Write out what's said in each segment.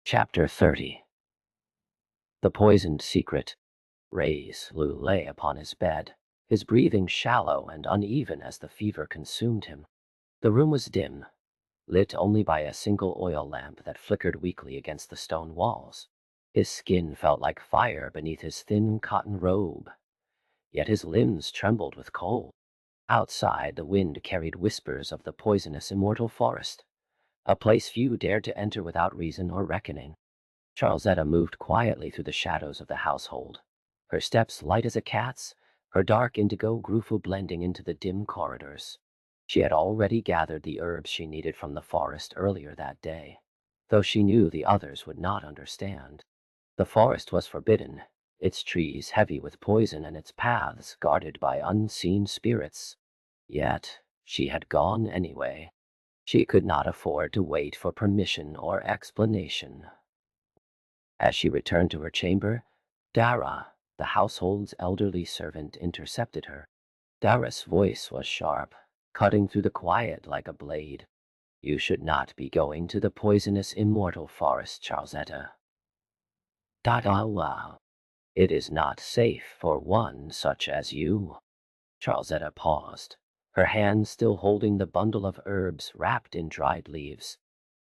Chapter 30. The Poisoned Secret. Reyes Lu lay upon his bed, his breathing shallow and uneven as the fever consumed him. The room was dim, lit only by a single oil lamp that flickered weakly against the stone walls. His skin felt like fire beneath his thin cotton robe, yet his limbs trembled with cold. Outside, the wind carried whispers of the poisonous immortal forest, a place few dared to enter without reason or reckoning. Charlesetta moved quietly through the shadows of the household, her steps light as a cat's, her dark indigo grufu blending into the dim corridors. She had already gathered the herbs she needed from the forest earlier that day, though she knew the others would not understand. The forest was forbidden, its trees heavy with poison and its paths guarded by unseen spirits. Yet she had gone anyway. She could not afford to wait for permission or explanation. As she returned to her chamber, Dara, the household's elderly servant, intercepted her. Dara's voice was sharp, cutting through the quiet like a blade. "You should not be going to the poisonous immortal forest, Charlesetta." Dara, "It is not safe for one such as you." Charlesetta paused, her hand still holding the bundle of herbs wrapped in dried leaves.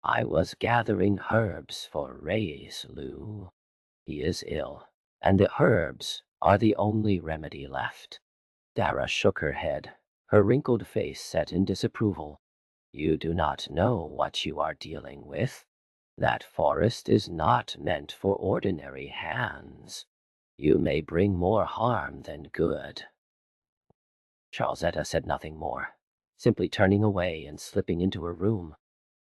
"I was gathering herbs for Reyes Lu. He is ill, and the herbs are the only remedy left." Dara shook her head, her wrinkled face set in disapproval. "You do not know what you are dealing with. That forest is not meant for ordinary hands. You may bring more harm than good." Charlesetta said nothing more, simply turning away and slipping into her room.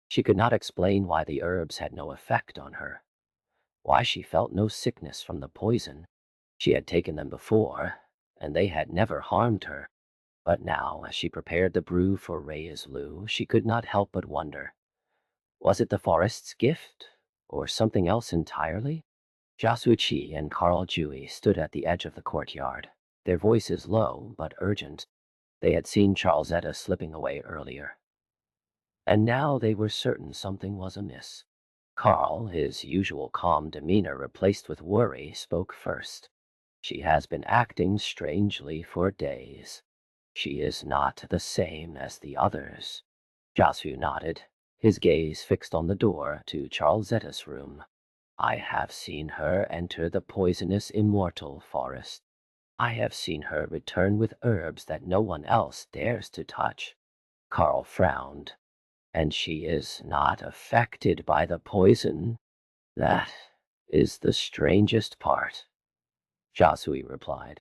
She could not explain why the herbs had no effect on her, why she felt no sickness from the poison. She had taken them before, and they had never harmed her. But now, as she prepared the brew for Reyes Lu, she could not help but wonder. Was it the forest's gift, or something else entirely? Josue Chi and Karl Jui stood at the edge of the courtyard, their voices low but urgent. They had seen Charlesetta slipping away earlier, and now they were certain something was amiss. Karl, his usual calm demeanor replaced with worry, spoke first. "She has been acting strangely for days. She is not the same as the others." Josue nodded, his gaze fixed on the door to Charlesetta's room. "I have seen her enter the poisonous immortal forest. I have seen her return with herbs that no one else dares to touch." Karl frowned. "And she is not affected by the poison. That is the strangest part." Josue replied.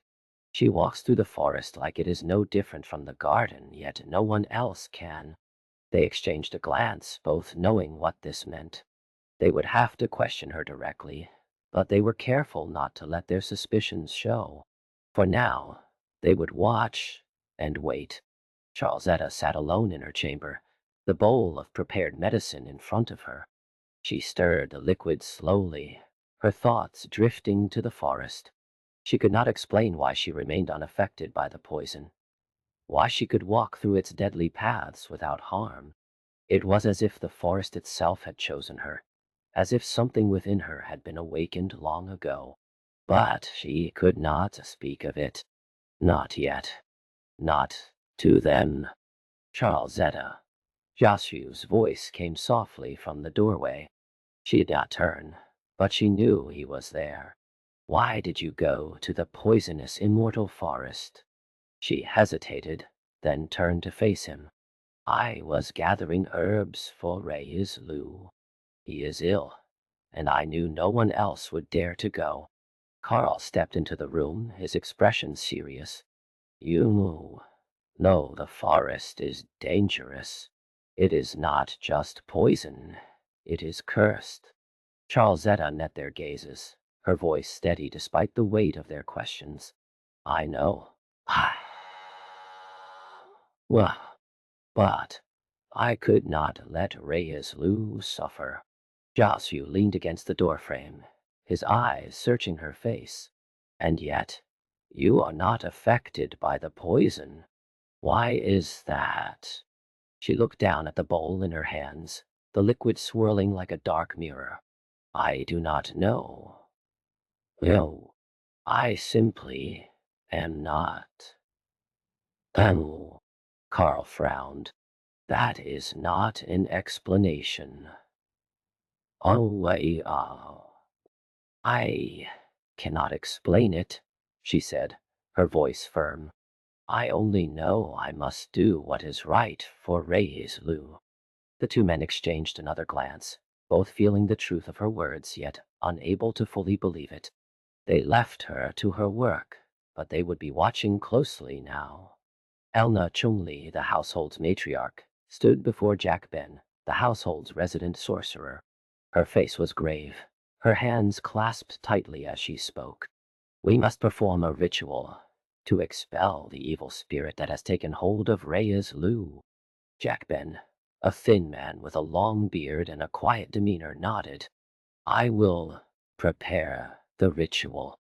"She walks through the forest like it is no different from the garden, yet no one else can." They exchanged a glance, both knowing what this meant. They would have to question her directly, but they were careful not to let their suspicions show. For now, they would watch and wait. Charlesetta sat alone in her chamber, the bowl of prepared medicine in front of her. She stirred the liquid slowly, her thoughts drifting to the forest. She could not explain why she remained unaffected by the poison, why she could walk through its deadly paths without harm. It was as if the forest itself had chosen her, as if something within her had been awakened long ago. But she could not speak of it. Not yet. Not to them. "Charlesetta." Josue's voice came softly from the doorway. She did not turn, but she knew he was there. "Why did you go to the poisonous immortal forest?" She hesitated, then turned to face him. "I was gathering herbs for Reyes Lu. He is ill, and I knew no one else would dare to go." Karl stepped into the room, his expression serious. "You know the forest is dangerous. It is not just poison, it is cursed." Charlesetta met their gazes, her voice steady despite the weight of their questions. "I know." "Well, but I could not let Reyes Lu suffer." Josue leaned against the doorframe, his eyes searching her face. "And yet, you are not affected by the poison. Why is that?" She looked down at the bowl in her hands, the liquid swirling like a dark mirror. I do not know. No, I simply am not. Oh, Karl frowned. That is not an explanation. Oh, I cannot explain it, she said, her voice firm. I only know I must do what is right for Reyes Lu. The two men exchanged another glance, both feeling the truth of her words, yet unable to fully believe it. They left her to her work, but they would be watching closely now. Elna Chung-li, the household's matriarch, stood before Jack Ben, the household's resident sorcerer. Her face was grave, her hands clasped tightly as she spoke. We must perform a ritual to expel the evil spirit that has taken hold of Reyes Lu. Jack Ben, a thin man with a long beard and a quiet demeanor, nodded. I will prepare the ritual.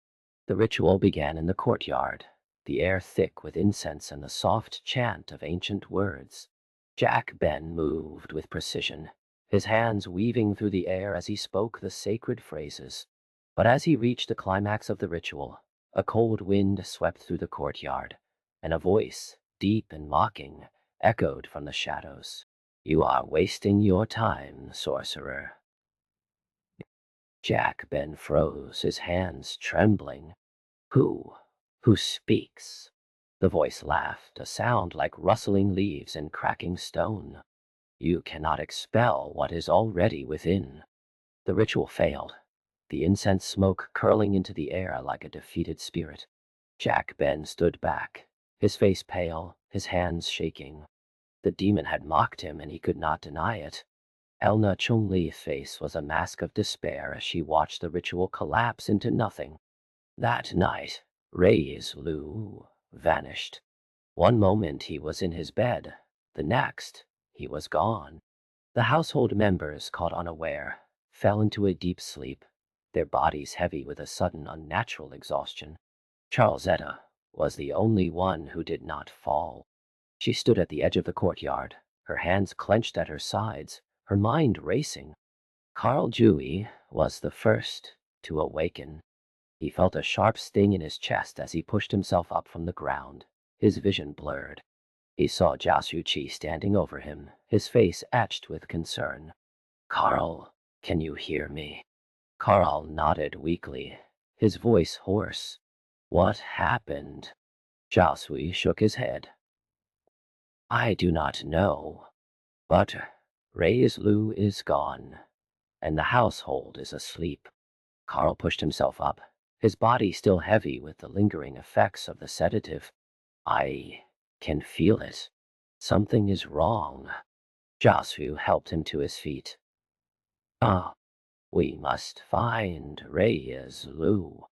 The ritual began in the courtyard, the air thick with incense and the soft chant of ancient words. Jack Ben moved with precision, his hands weaving through the air as he spoke the sacred phrases. But as he reached the climax of the ritual, a cold wind swept through the courtyard, and a voice, deep and mocking, echoed from the shadows. You are wasting your time, sorcerer. Jack Ben froze, his hands trembling. Who? Who speaks? The voice laughed, a sound like rustling leaves and cracking stone. You cannot expel what is already within. The ritual failed, the incense smoke curling into the air like a defeated spirit. Jack Ben stood back, his face pale, his hands shaking. The demon had mocked him, and he could not deny it. Elna Chung-li's face was a mask of despair as she watched the ritual collapse into nothing. That night, Reyes Lu vanished. One moment he was in his bed, the next he was gone. The household members, caught unaware, fell into a deep sleep, their bodies heavy with a sudden unnatural exhaustion. Charlesetta was the only one who did not fall. She stood at the edge of the courtyard, her hands clenched at her sides, her mind racing. Karl Jui was the first to awaken. He felt a sharp sting in his chest as he pushed himself up from the ground, his vision blurred. He saw Josue Chi standing over him, his face etched with concern. Karl, can you hear me? Karl nodded weakly, his voice hoarse. What happened? Josue shook his head. I do not know, but Reyes Lu is gone, and the household is asleep. Karl pushed himself up, his body still heavy with the lingering effects of the sedative. I can feel it. Something is wrong. Josue helped him to his feet. Ah, we must find Reyes Lu.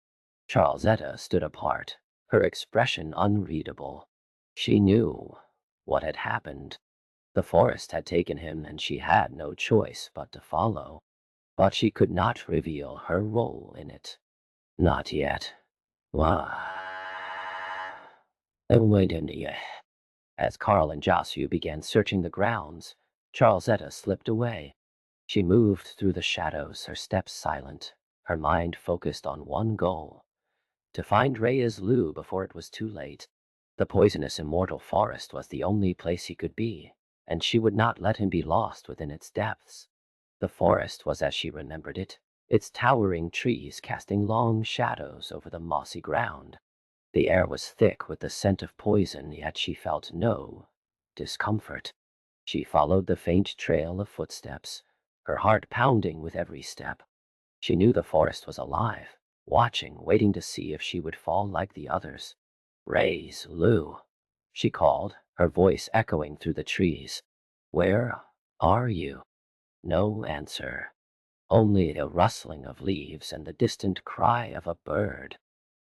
Charlesetta stood apart, her expression unreadable. She knew what had happened. The forest had taken him, and she had no choice but to follow. But she could not reveal her role in it. Not yet. As Karl and Josue began searching the grounds, Charlesetta slipped away. She moved through the shadows, her steps silent, her mind focused on one goal: to find Reyes Lu before it was too late. The poisonous immortal forest was the only place he could be, and she would not let him be lost within its depths. The forest was as she remembered it, its towering trees casting long shadows over the mossy ground. The air was thick with the scent of poison, yet she felt no discomfort. She followed the faint trail of footsteps, her heart pounding with every step. She knew the forest was alive, watching, waiting to see if she would fall like the others. Reyes Lu, she called, her voice echoing through the trees. Where are you? No answer. Only the rustling of leaves and the distant cry of a bird.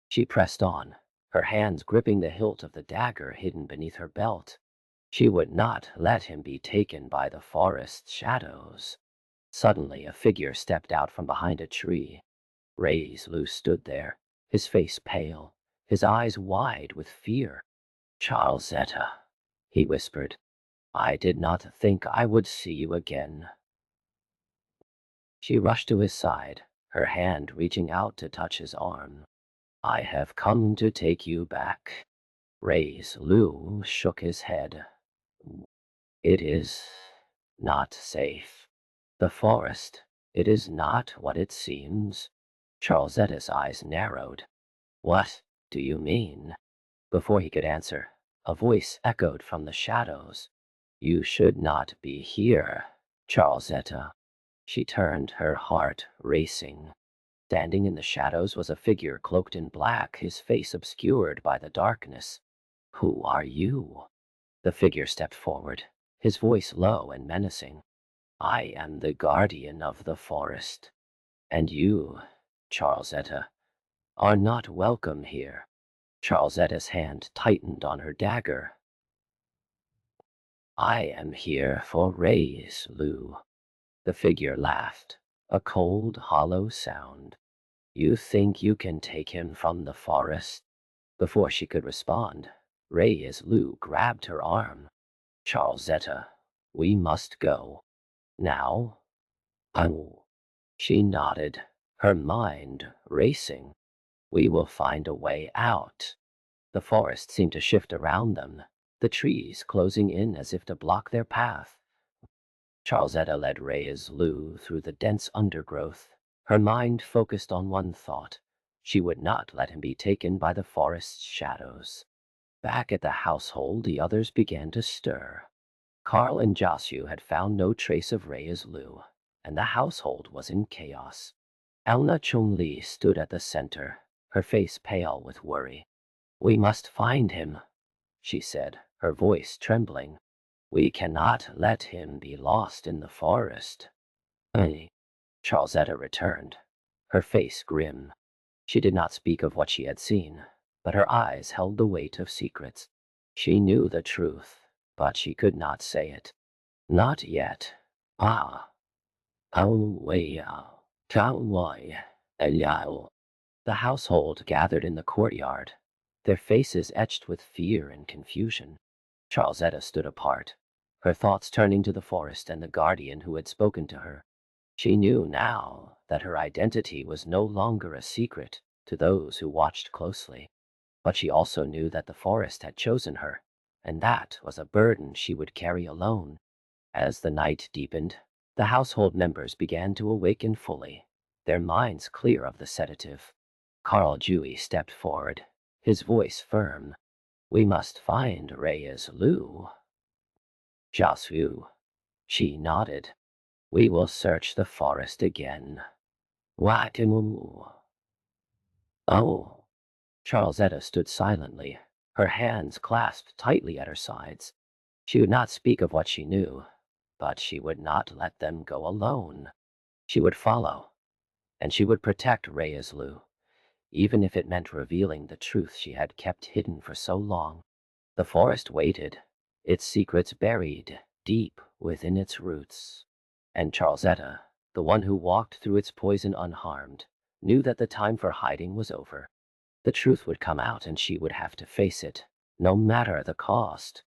She pressed on, her hands gripping the hilt of the dagger hidden beneath her belt. She would not let him be taken by the forest's shadows. Suddenly, a figure stepped out from behind a tree. Reyes Lu stood there, his face pale, his eyes wide with fear. Charlesetta, he whispered, I did not think I would see you again. She rushed to his side, her hand reaching out to touch his arm. I have come to take you back. Reyes Lu shook his head. It is not safe. The forest, it is not what it seems. Charlesetta's eyes narrowed. What do you mean? Before he could answer, a voice echoed from the shadows. You should not be here, Charlesetta. She turned, her heart racing. Standing in the shadows was a figure cloaked in black, his face obscured by the darkness. Who are you? The figure stepped forward, his voice low and menacing. I am the guardian of the forest, and you, Charlesetta, are not welcome here. Charlesetta's hand tightened on her dagger. I am here for Reyes Lu. The figure laughed, a cold, hollow sound. You think you can take him from the forest? Before she could respond, Reyes Lu grabbed her arm. Charlesetta, we must go. Now? Oh. She nodded, her mind racing. We will find a way out. The forest seemed to shift around them, the trees closing in as if to block their path. Charlesetta led Reyes Lu through the dense undergrowth, her mind focused on one thought. She would not let him be taken by the forest's shadows. Back at the household, the others began to stir. Karl and Josue had found no trace of Reyes Lu, and the household was in chaos. Elna Chung-li stood at the center, her face pale with worry. We must find him, she said, her voice trembling. We cannot let him be lost in the forest. Charlesetta returned, her face grim. She did not speak of what she had seen, but her eyes held the weight of secrets. She knew the truth, but she could not say it. Not yet. Ah. The household gathered in the courtyard, their faces etched with fear and confusion. Charlesetta stood apart, her thoughts turning to the forest and the guardian who had spoken to her. She knew now that her identity was no longer a secret to those who watched closely, but she also knew that the forest had chosen her, and that was a burden she would carry alone. As the night deepened, the household members began to awaken fully, their minds clear of the sedative. Karl Jui stepped forward, his voice firm. We must find Reyes Lu. Josue. She nodded. We will search the forest again. Watimu. Oh. Charlesetta stood silently, her hands clasped tightly at her sides. She would not speak of what she knew, but she would not let them go alone. She would follow, and she would protect Reyes Lu, even if it meant revealing the truth she had kept hidden for so long. The forest waited, its secrets buried deep within its roots. And Charlesetta, the one who walked through its poison unharmed, knew that the time for hiding was over. The truth would come out and she would have to face it, no matter the cost.